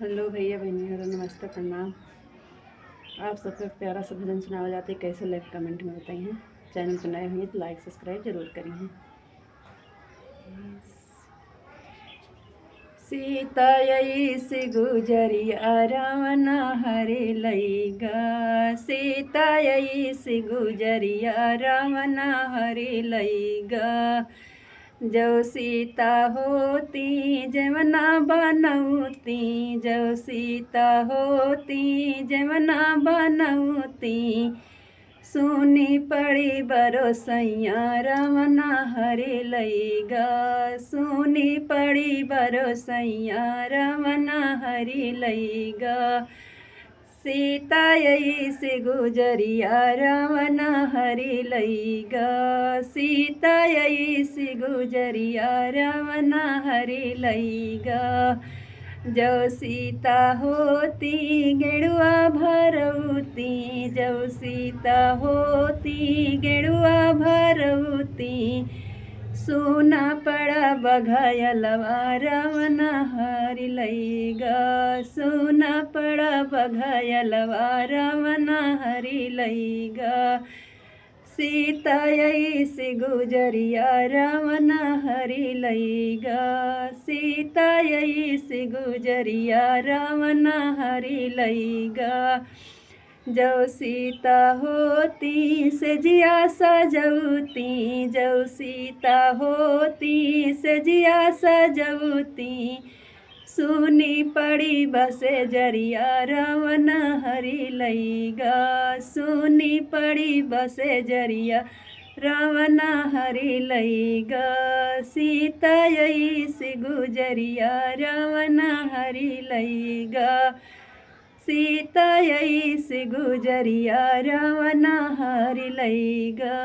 Hello भैया बहनियों, नमस्ते प्रणाम। आप सबका प्यारा सा भजन सुनाया जाते कैसे लाइक कमेंट में बताइए। चैनल पर नए हुए तो लाइक सब्सक्राइब जरूर करिए। सीता से गुजरिया रावण हरे लईगा। सीता से गुजरिया रावण हरे लईगा। जो सीता होती जमना बनौती। जो सीता होती जमना बनौती। सुनी पड़ी बरसैया रावण हरे लईगा। सुनी पड़ी बरसैया रावण हरे लईगा। सीता से गुजरिया रावण हरे लईगा। सीता से गुजरिया रावण हरे लईगा। जो सीता होती गेड़ुआ भरौती। जो सीता होती गेड़ुआ भरौती। सुना पड़ा बघायलवा रावण हरि लईगा। सुना पड़ा बघायलवा रावण हरि लईगा। सीता से गुजरिया रावण हरि लईगा। सीता से गुजरिया रावण हरि लईगा। जो सीता होती सजिया सजौती। जो सीता होती सजिया सजौती। सुनी पड़ी बसे जरिया रावण हरि लईगा। सुनी पड़ी बसे जरिया रावण हरि लईगा। सीता से गुजरिया रावण हरि लईगा। सीता से गुजरिया रावण हरि लईगा।